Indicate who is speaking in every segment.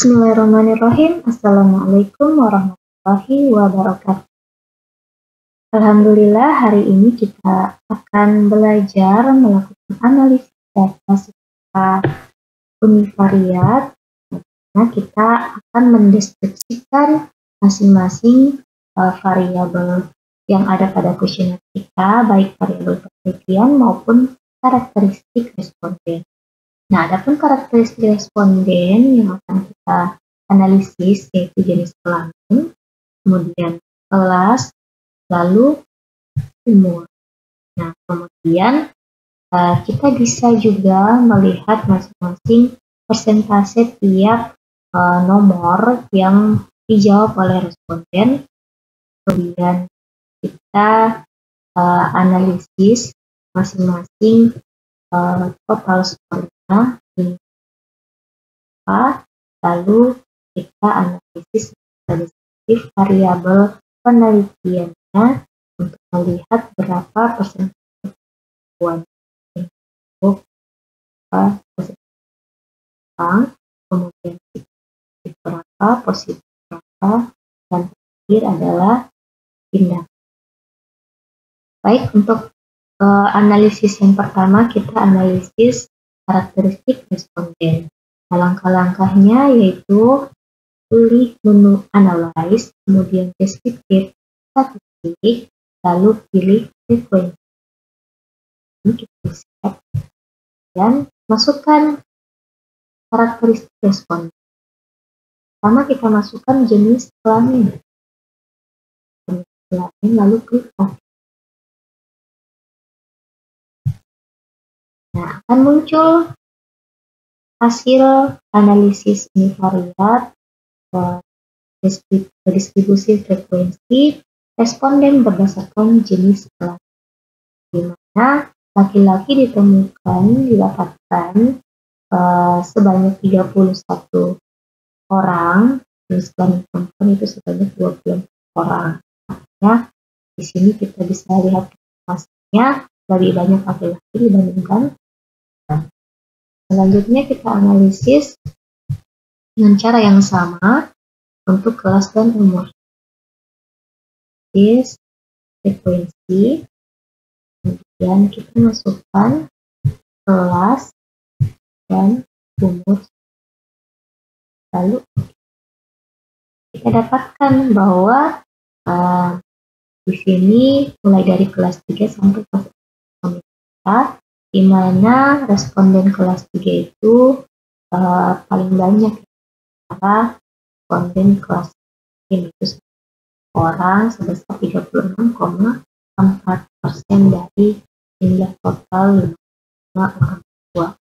Speaker 1: Bismillahirrahmanirrahim. Assalamualaikum warahmatullahi wabarakatuh. Alhamdulillah, hari ini kita akan belajar melakukan analisis data secara univariat. Nah, kita akan mendeskripsikan masing-masing variabel yang ada pada kuesioner kita, baik variabel penelitian maupun karakteristik responden. Nah, adapun karakteristik responden yang akan kita analisis yaitu jenis kelamin, kemudian kelas, lalu umur. Nah, kemudian kita bisa juga melihat masing-masing persentase tiap nomor yang dijawab oleh responden. Kemudian kita analisis masing-masing total skornya, lalu kita analisis deskriptif variabel penelitiannya untuk melihat berapa persentase kebutuhan untuk kemudian berapa, positif berapa, dan terakhir adalah tindakan. Baik, untuk analisis yang pertama kita analisis karakteristik responden. Nah, langkah-langkahnya yaitu pilih menu analyze, kemudian deskriptif statistik, lalu pilih frekuensi. Ini kita lihat dan masukkan karakteristik responden. Pertama kita masukkan jenis kelamin, lalu klik OK. Nah, akan muncul hasil analisis univariat distribusi frekuensi responden berdasarkan jenis kelamin, di mana laki-laki didapatkan sebanyak 31 orang, jenis kelamin perempuan itu sebanyak 24 orang. Artinya di sini kita bisa lihat hasilnya lebih banyak laki-laki dibandingkan. Selanjutnya kita analisis dengan cara yang sama untuk kelas dan umur. Frekuensi, kemudian kita masukkan kelas dan umur. Lalu kita dapatkan bahwa di sini mulai dari kelas 3 sampai kelas 4, di mana responden kelas 3 itu paling banyak karena responden kelas ini itu orang sebesar 36,4% dari jumlah total 5 orang tua.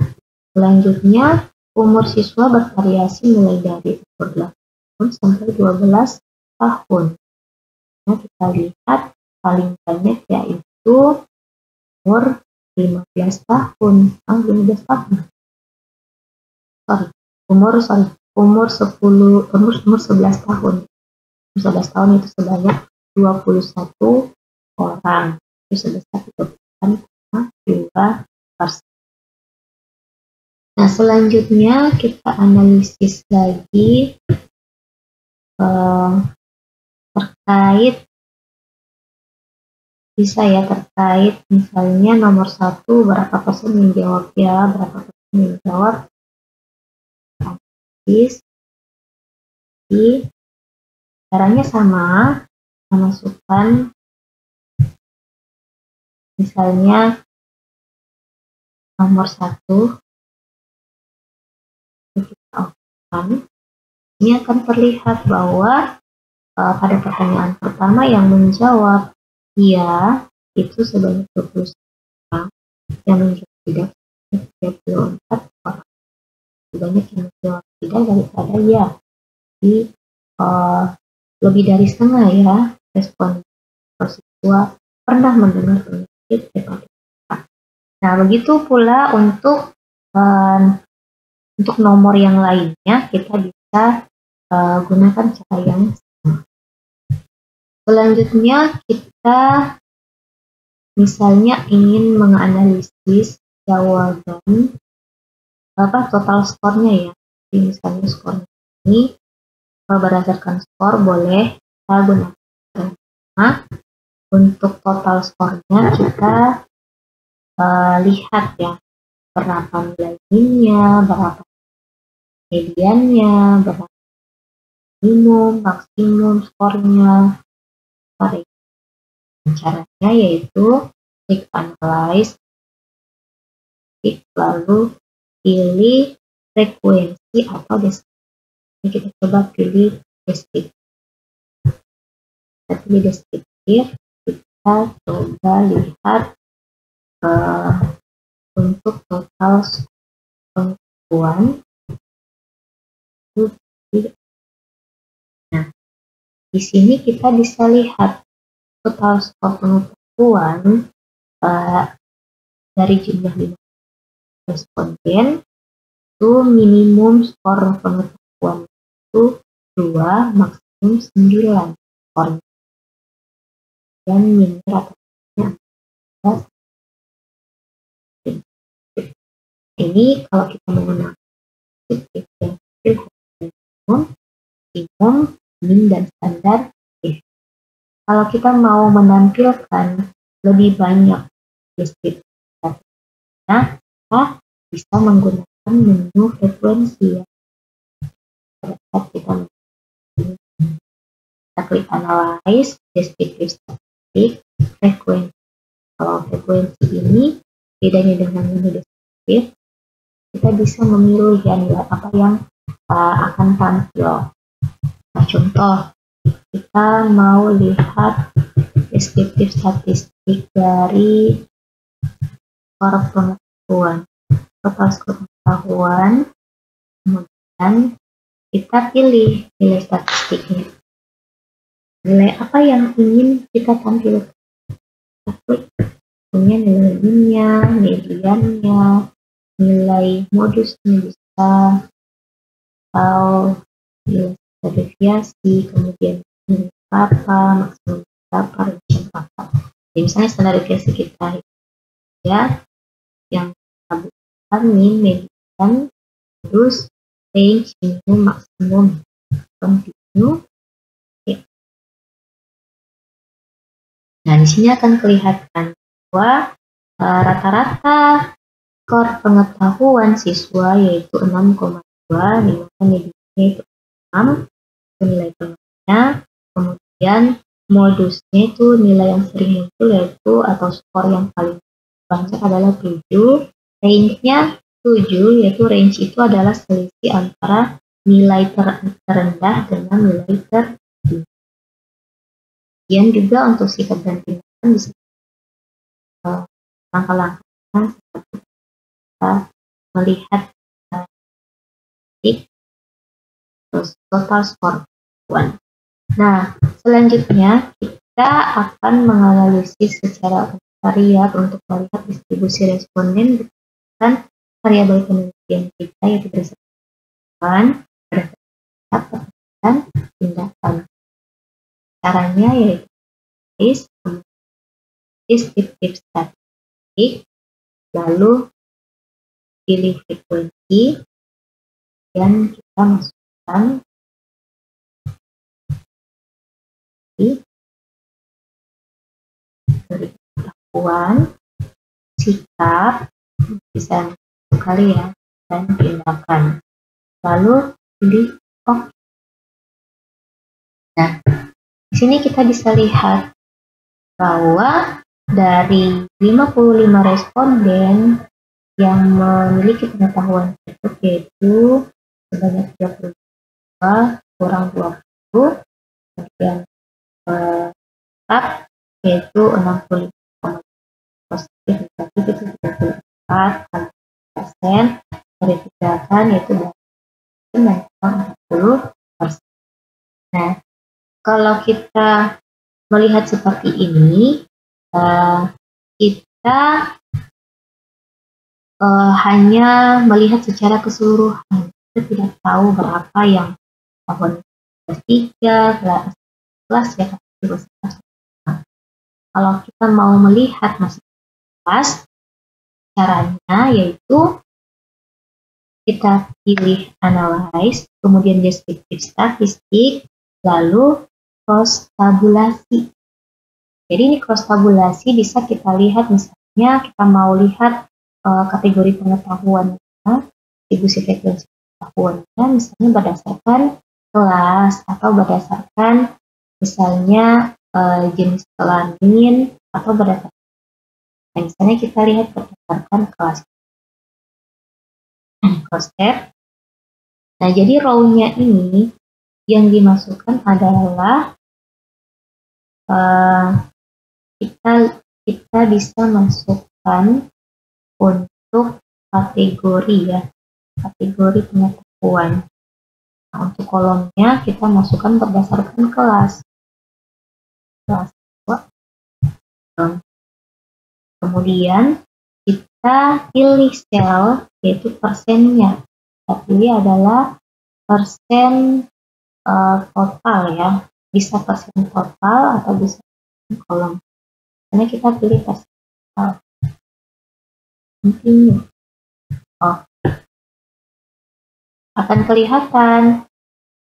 Speaker 1: Selanjutnya, umur siswa bervariasi mulai dari umur 8 tahun sampai 12 tahun. Nah, kita lihat paling banyak yaitu umur 15 tahun. Umur 11 tahun. 11 tahun itu sebanyak 21 orang. Itu sebesar 30,2%. Nah, selanjutnya kita analisis lagi terkait misalnya nomor 1 berapa persen yang jawab ya, berapa persen yang jawab caranya sama, kita masukkan misalnya nomor 1 kita okekan. Ini akan terlihat bahwa pada pertanyaan pertama yang menjawab iya itu sebanyak 21 orang, yang menjawab tidak 34 orang. Banyak yang menjawab tidak daripada ya. Jadi lebih dari setengah ya respon siswa pernah mendengar penyakit hepatitis A. Nah, begitu pula untuk nomor yang lainnya kita bisa gunakan cara yang sama. Selanjutnya kita misalnya ingin menganalisis jawaban total skornya ya. Jadi misalnya skornya ini berdasarkan skor boleh kita gunakan. Nah, untuk total skornya kita lihat ya, berapa nilai minnya, berapa mediannya, berapa minimum, maksimum skornya. Caranya yaitu klik analyze, lalu pilih frekuensi atau deskriptif. Ini kita coba pilih deskriptif. Kita pilih deskriptif, kita coba lihat untuk total pengetahuan. Nah, di sini kita bisa lihat total skor pengetahuan dari jumlah 5 responden itu minimum skor pengetahuan itu 2, maksimum 9 skornya. Dan min rata-ratanya 14. Ini kalau kita menggunakan minimum, min, dan standar. Kalau kita mau menampilkan lebih banyak deskriptif, nah kita bisa menggunakan menu frekuensi ya. Kita klik analyze, deskriptif, statistik, frekuensi. Kalau frekuensi ini bedanya dengan menu deskriptif, kita bisa memilih apa yang akan tampil. Nah, contoh kita mau lihat deskriptif statistik dari skor pengetahuan, total skor pengetahuan, kemudian kita pilih nilai statistiknya. Nilai apa yang ingin kita tampilkan? Kita klik punya nilai minnya, mediannya, nilai modusnya bisa, atau nilai deviasi, kemudian nilai berapa, maksimum berapa, range berapa. Jadi misalnya standar deviasi kita ya, yang kita butuhkan min, median, terus range, minimum, maksimum, continue. Nah, di sini akan kelihatan bahwa rata-rata skor pengetahuan siswa yaitu 6,2, nilai mediannya itu 6, nilai tengahnya, kemudian modusnya itu nilai yang sering muncul yaitu atau skor yang paling banyak adalah 7, range-nya 7, yaitu range itu adalah selisih antara nilai terendah dengan nilai tertinggi. Kemudian juga untuk sikap dan tindakan bisa langkah-langkahnya seperti kita melihat terus total skor pengetahuan. Nah, selanjutnya kita akan menganalisis secara variat untuk melihat distribusi responden berdasarkan variabel penelitian kita yaitu berdasarkan dan tindakan. Caranya yaitu deskriptif statistik, lalu pilih frekuensi, dan kita masukkan dari pengetahuan, sikap, bisa sekali ya, dan tindakan. Lalu pilih OK. Nah, di sini kita bisa lihat bahwa dari 55 responden yang memiliki pengetahuan cukup yaitu sebanyak 32 kurang 20, kemudian tetap yaitu 65 positif negatif itu 34%, dari tindakan yaitu 40%. Nah, kalau kita melihat seperti ini, kita hanya melihat secara keseluruhan. Kita tidak tahu berapa yang tahun kelas 3, kelas ya, kelas. Nah, kalau kita mau melihat masing-masing kelas, caranya yaitu kita pilih analyze, kemudian deskriptif statistik, lalu cross tabulasi. Jadi ini cross tabulasi bisa kita lihat, misalnya kita mau lihat kategori pengetahuannya, distribusi frekuensi pengetahuannya, misalnya berdasarkan kelas atau berdasarkan misalnya jenis kelamin atau berdasarkan, misalnya kita lihat berdasarkan kelas. Cross tab. Nah, jadi row-nya ini yang dimasukkan adalah kita bisa masukkan untuk kategori ya, kategori pengetahuan. Nah, untuk kolomnya kita masukkan berdasarkan kelas. Kemudian kita pilih sel, yaitu persennya. Kita pilih adalah persen total ya, bisa persen total atau bisa kolom. Karena kita pilih persen total. Continue. Akan kelihatan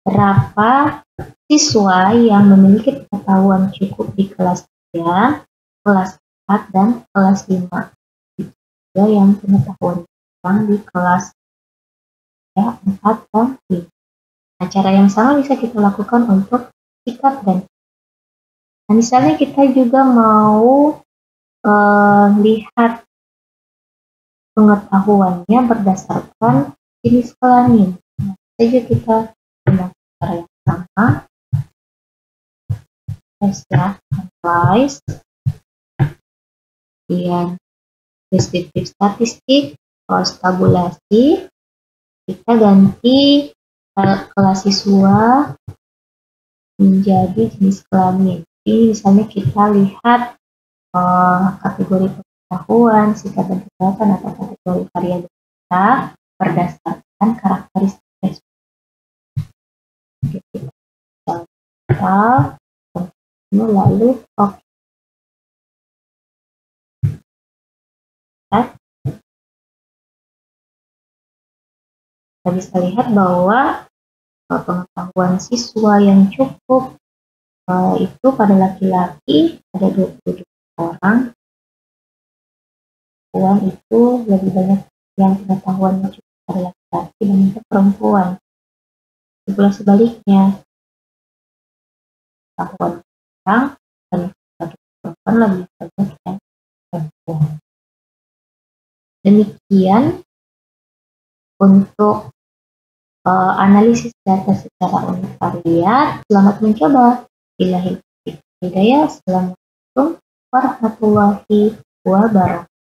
Speaker 1: berapa siswa yang memiliki pengetahuan cukup di kelas 3, kelas 4, dan kelas 5. Juga yang pengetahuan kurang di kelas 3, 4, dan 5. Nah, cara yang sama bisa kita lakukan untuk sikap dan. Nah, misalnya kita juga mau lihat pengetahuannya berdasarkan jenis kelamin. Nah, saja kita gunakan cara yang sama. Tes ya, analyze, kemudian deskriptif statistik, cross tabulasi, kita ganti kelas siswa menjadi jenis kelamin. Ini misalnya kita lihat kategori pengetahuan, sikap dan tindakan atau kategori variabel kita berdasarkan karakteristik. Kita lalu oke. Kita bisa lihat bahwa pengetahuan siswa yang cukup itu pada laki-laki ada 22 orang. Perempuan itu lebih banyak yang pengetahuannya cukup pada laki-laki dibandingkan perempuan. Pula sebaliknya, pengetahuan orang dan perempuan lebih banyak yang perempuan. Demikian untuk analisis data secara univariat. Selamat mencoba. Billahi hidayah. Assalamualaikum warahmatullahi wabarakatuh.